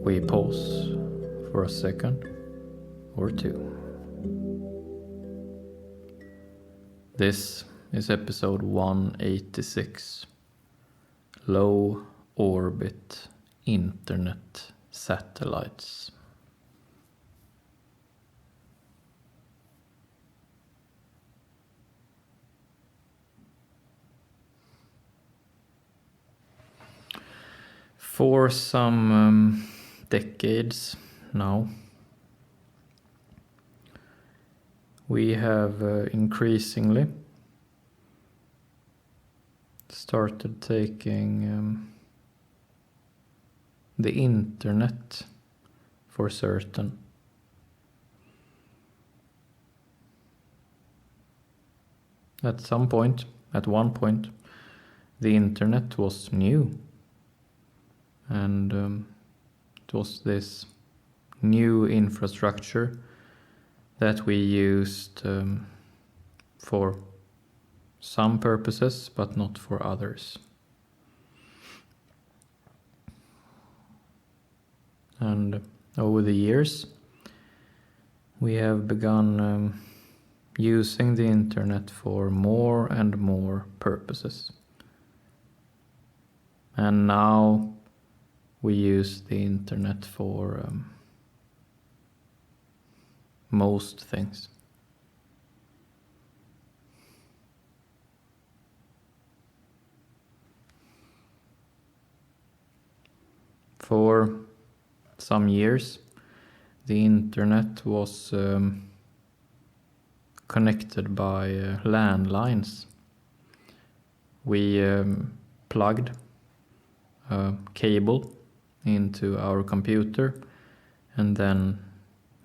We pause for a second or two. This is episode 186, Low Orbit Internet Satellites. For some decades now, we have increasingly started taking the internet for certain. At one point, the internet was new. And it was this new infrastructure that we used for some purposes, but not for others. And over the years, we have begun using the internet for more and more purposes. And now we use the internet for most things. For some years, the internet was connected by landlines. We plugged a cable into our computer, and then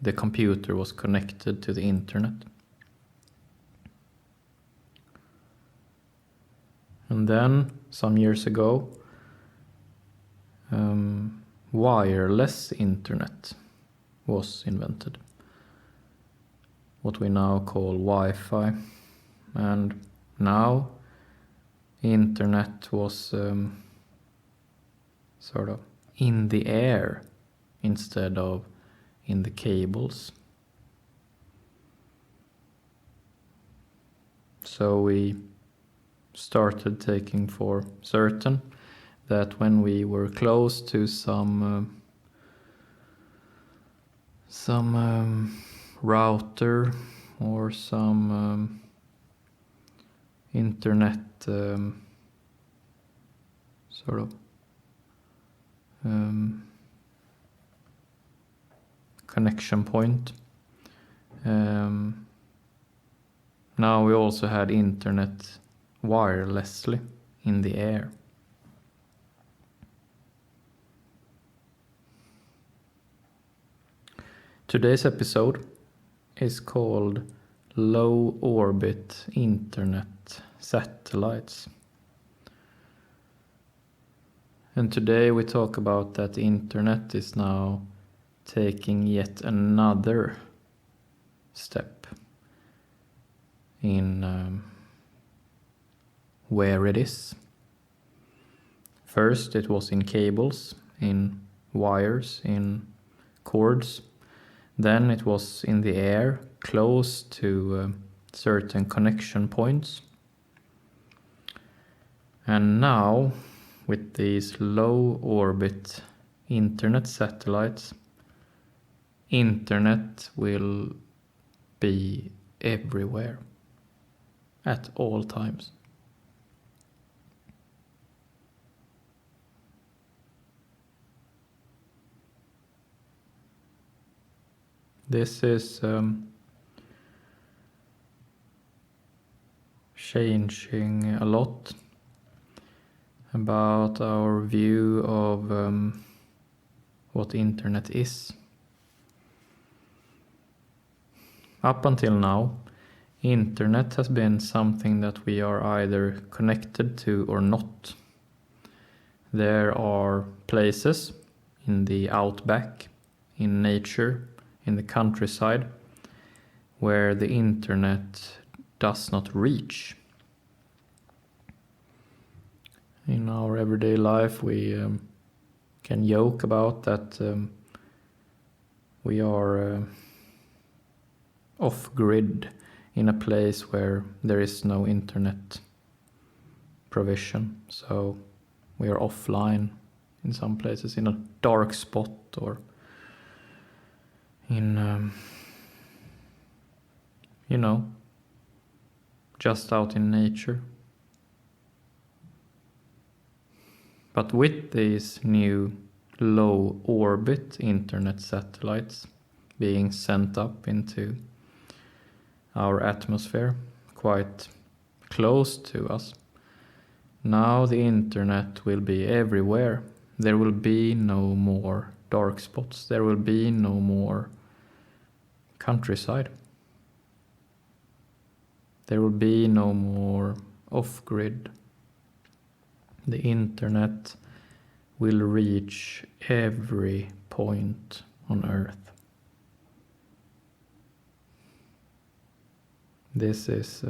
the computer was connected to the internet. And then, some years ago, wireless internet was invented, what we now call Wi-Fi. And now internet was sort of in the air instead of in the cables. So we started taking for certain that when we were close to some router or some internet sort of connection point. Now we also had internet wirelessly in the air. Today's episode is called Low Orbit Internet Satellites. And today we talk about that the internet is now taking yet another step in where it is. First it was in cables, in wires, in cords. Then it was in the air, close to certain connection points. And now, with these low orbit internet satellites, internet will be everywhere at all times. This is changing a lot about our view of what internet is. Up until now, internet has been something that we are either connected to or not. There are places in the outback, in nature, in the countryside, where the internet does not reach. In our everyday life, we can joke about that we are off-grid in a place where there is no internet provision. So we are offline in some places, in a dark spot, or in, just out in nature. But with these new low orbit internet satellites being sent up into our atmosphere, quite close to us, now the internet will be everywhere. There will be no more dark spots. There will be no more countryside. There will be no more off-grid. The internet will reach every point on Earth. This is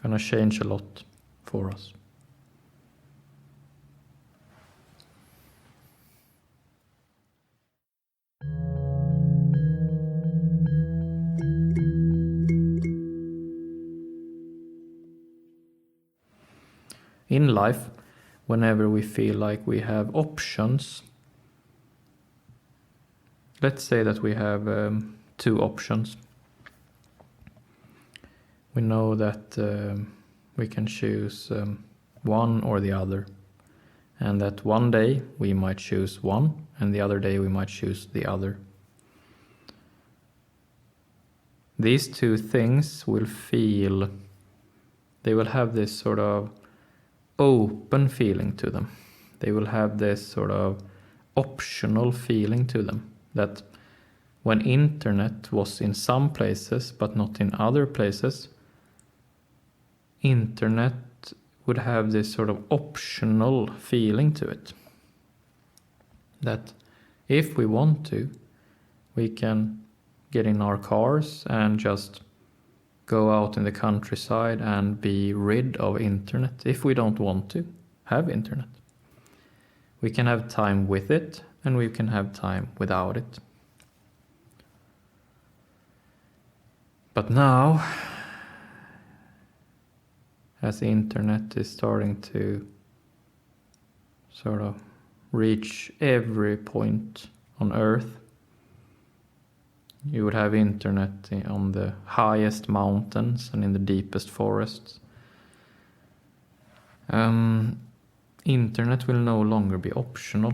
gonna change a lot for us. In life, whenever we feel like we have options, let's say that we have 2 options. We know that we can choose one or the other, and that one day we might choose one and the other day we might choose the other. These 2 things will have this sort of open feeling to them. They will have this sort of optional feeling to them, that when internet was in some places but not in other places, internet would have this sort of optional feeling to it. That if we want to, we can get in our cars and just go out in the countryside and be rid of internet if we don't want to have internet. We can have time with it and we can have time without it. But now, as the internet is starting to sort of reach every point on Earth, you would have internet on the highest mountains and in the deepest forests. Internet will no longer be optional,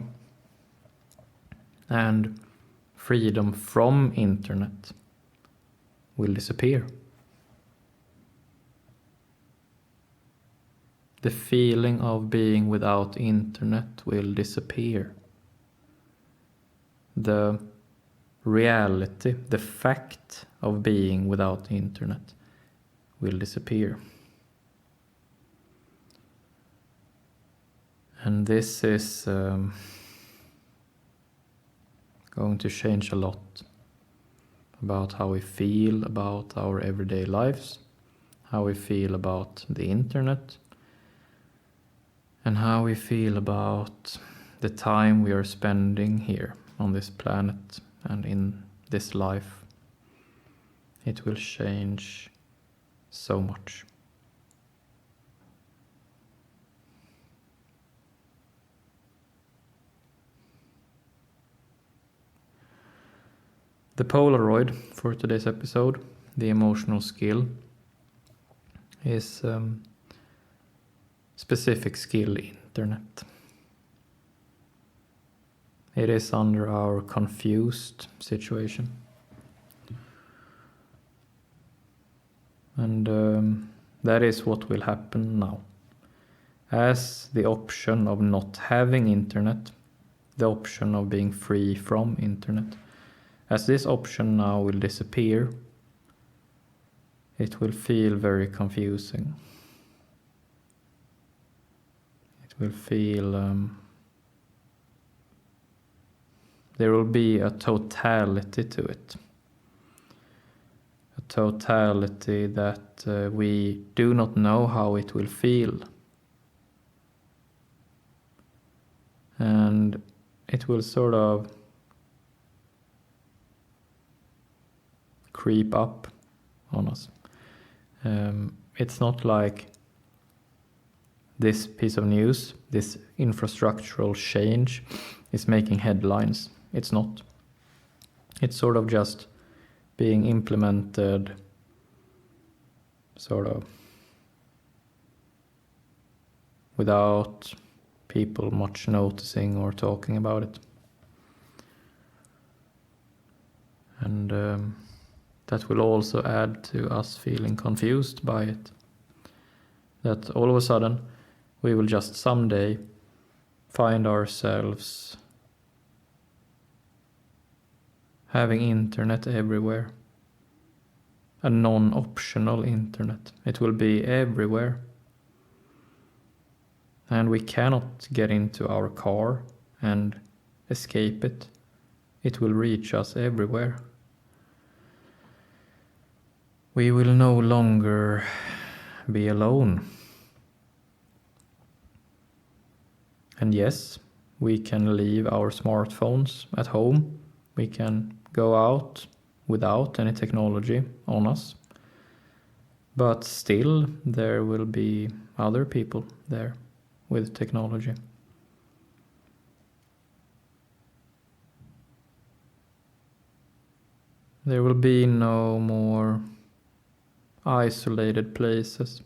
and freedom from internet will disappear. The feeling of being without internet will disappear. The reality, the fact of being without internet will disappear. And this is going to change a lot about how we feel about our everyday lives, how we feel about the internet, and how we feel about the time we are spending here on this planet and in this life. It will change so much. The Polaroid for today's episode, the emotional skill, is specific skill internet. It is under our confused situation. And that is what will happen now. As the option of not having internet, the option of being free from internet, as this option now will disappear, it will feel very confusing. It will feel there will be a totality to it. A totality that we do not know how it will feel. and it will sort of creep up on us. It's not like this piece of news, this infrastructural change is making headlines. It's not. It's sort of just being implemented sort of without people much noticing or talking about it. And that will also add to us feeling confused by it. That all of a sudden we will just someday find ourselves having internet everywhere. A non-optional internet. It will be everywhere. And we cannot get into our car and escape it. It will reach us everywhere. We will no longer be alone. And yes, we can leave our smartphones at home. We can go out without any technology on us. But still, there will be other people there with technology. There will be no more isolated places.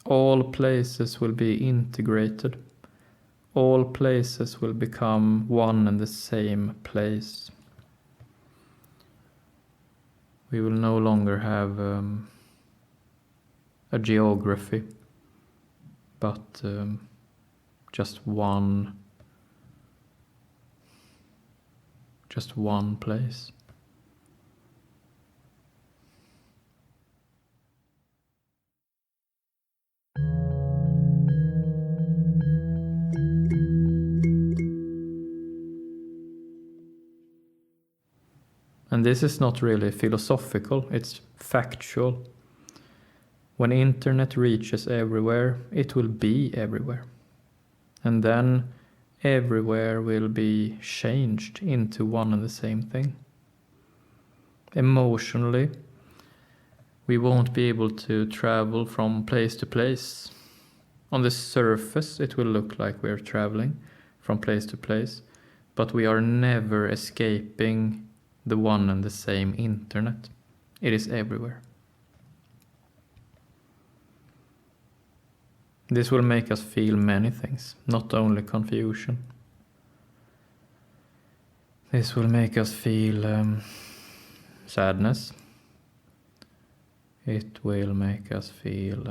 All places will be integrated. All places will become one and the same place. We will no longer have a geography, but just one place. And this is not really philosophical, it's factual. When internet reaches everywhere, it will be everywhere. And then everywhere will be changed into one and the same thing. Emotionally, we won't be able to travel from place to place. On the surface, it will look like we're traveling from place to place, but we are never escaping the one and the same internet. It is everywhere. This will make us feel many things, not only confusion. This will make us feel sadness. It will make us feel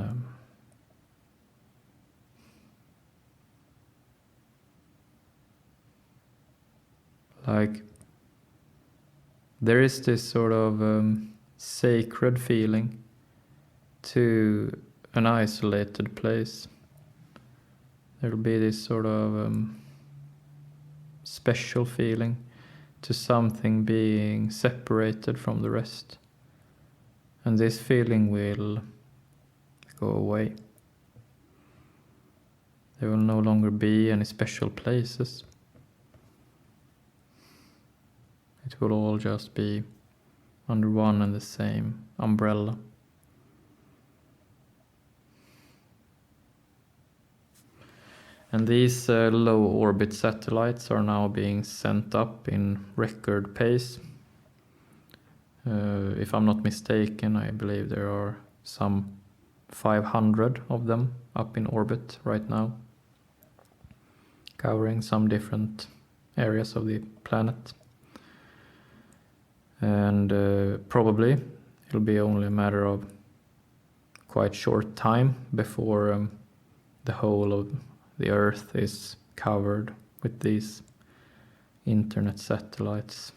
like there is this sort of sacred feeling to an isolated place. There will be this sort of special feeling to something being separated from the rest. And this feeling will go away. There will no longer be any special places. It will all just be under one and the same umbrella. And these low orbit satellites are now being sent up in record pace. If I'm not mistaken, I believe there are some 500 of them up in orbit right now, covering some different areas of the planet. And probably it'll be only a matter of quite short time before the whole of the Earth is covered with these internet satellites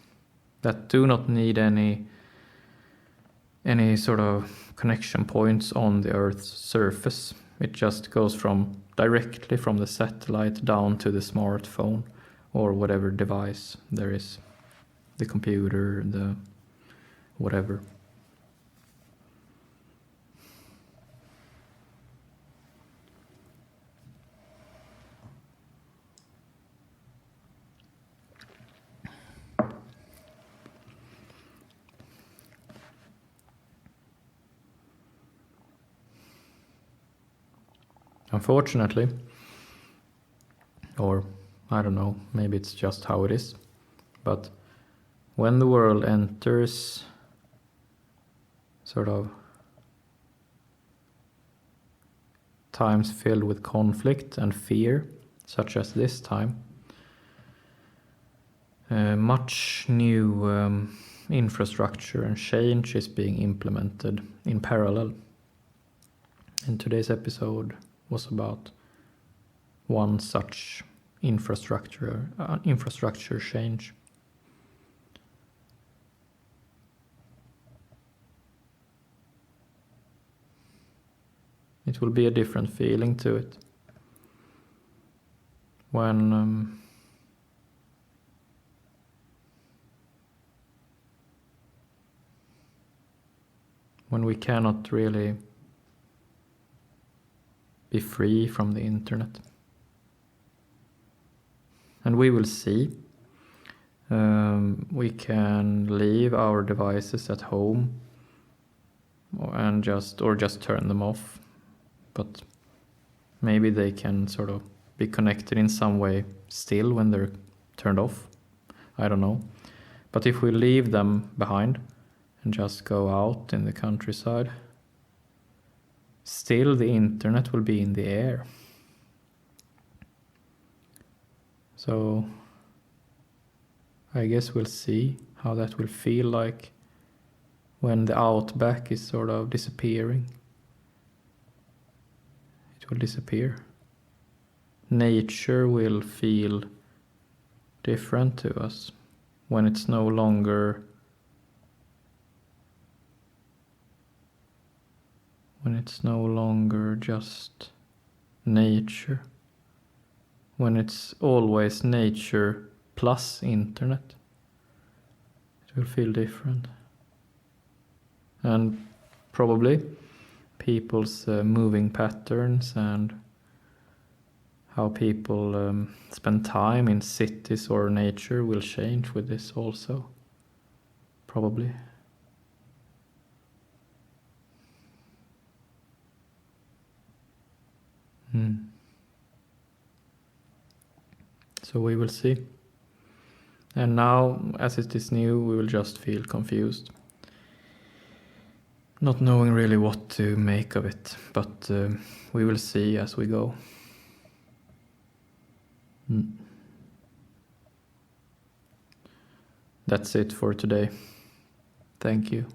that do not need any sort of connection points on the Earth's surface. It just goes directly from the satellite down to the smartphone or whatever device there is. The computer, the whatever. Unfortunately, or I don't know, maybe it's just how it is, but when the world enters sort of times filled with conflict and fear, such as this time, much new infrastructure and change is being implemented in parallel. And today's episode was about one such infrastructure change. It will be a different feeling to it when we cannot really be free from the internet. And we will see. We can leave our devices at home and just turn them off. But maybe they can sort of be connected in some way still when they're turned off. I don't know. But if we leave them behind and just go out in the countryside, still the internet will be in the air. So I guess we'll see how that will feel like when the outback is sort of disappearing. It will disappear. Nature will feel different to us when it's no longer just nature, when it's always nature plus internet. It will feel different. And probably people's moving patterns and how people spend time in cities or nature will change with this also. Probably. So we will see. And now, as it is new, we will just feel confused. Not knowing really what to make of it, but we will see as we go. That's it for today. Thank you.